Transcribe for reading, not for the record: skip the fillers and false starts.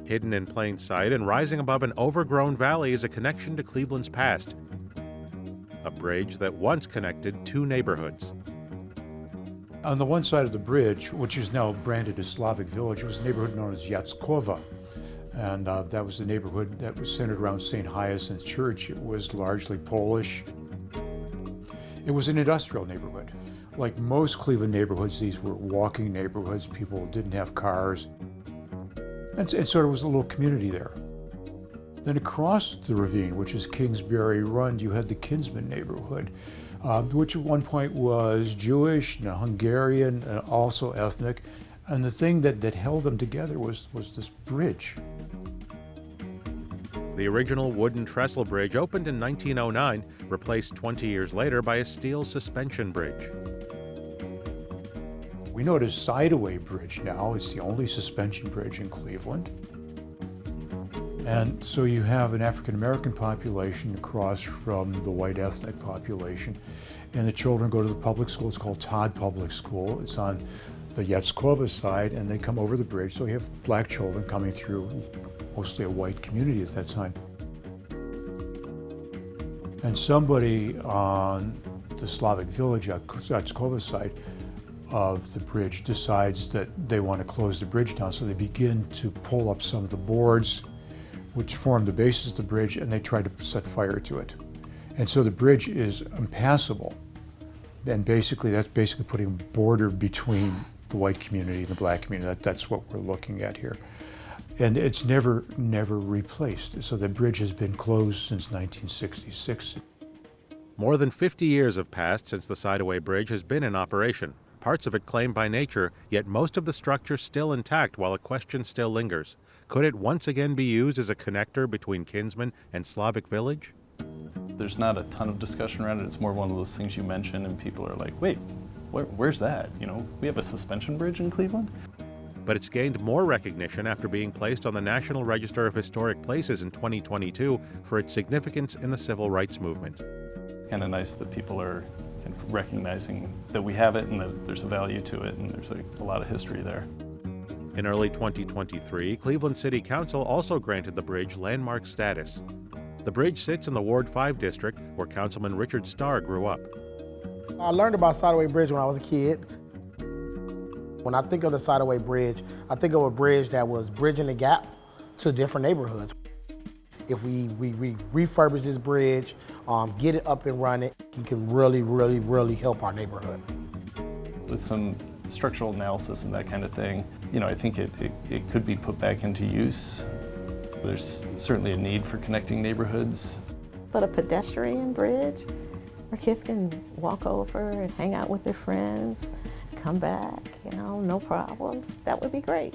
Hidden in plain sight and rising above an overgrown valley is a connection to Cleveland's past. A bridge that once connected two neighborhoods. On the one side of the bridge, which is now branded as Slavic Village, was a neighborhood known as Jackowa. And that was the neighborhood that was centered around St. Hyacinth Church. It was largely Polish. It was an industrial neighborhood. Like most Cleveland neighborhoods, these were walking neighborhoods. People didn't have cars. And sort of was a little community there. Then across the ravine, which is Kingsbury Run, you had the Kinsman neighborhood, which at one point was Jewish, and Hungarian, and also ethnic. And the thing that held them together was this bridge. The original wooden trestle bridge opened in 1909, replaced 20 years later by a steel suspension bridge. We know it as Sidaway Bridge now. It's the only suspension bridge in Cleveland. And so you have an African-American population across from the white ethnic population. And the children go to the public school. It's called Todd Public School. It's on the Jackowa side, and they come over the bridge. So you have black children coming through, mostly a white community at that time. And somebody on the Slavic Village, Jackowa side of the bridge, decides that they want to close the bridge down. So they begin to pull up some of the boards which form the basis of the bridge, and they try to set fire to it. And so the bridge is impassable. And basically, that's basically putting a border between the white community and the black community. That's what we're looking at here. And it's never replaced. So the bridge has been closed since 1966. More than 50 years have passed since the Sidaway Bridge has been in operation, parts of it claimed by nature, yet most of the structure still intact while a question still lingers. Could it once again be used as a connector between Kinsman and Slavic Village? There's not a ton of discussion around it. It's more one of those things you mention and people are like, wait, where's that? You know, we have a suspension bridge in Cleveland? But it's gained more recognition after being placed on the National Register of Historic Places in 2022 for its significance in the civil rights movement. Kind of nice that people are kind of recognizing that we have it and that there's a value to it and there's a lot of history there. In early 2023, Cleveland City Council also granted the bridge landmark status. The bridge sits in the Ward 5 district where Councilman Richard Starr grew up. I learned about Sidaway Bridge when I was a kid. When I think of the Sidaway Bridge, I think of a bridge that was bridging the gap to different neighborhoods. If we refurbish this bridge, get it up and running, it can really help our neighborhood. With some structural analysis and that kind of thing, you know, I think it could be put back into use. There's certainly a need for connecting neighborhoods. But a pedestrian bridge where kids can walk over and hang out with their friends, come back, you know, no problems, that would be great.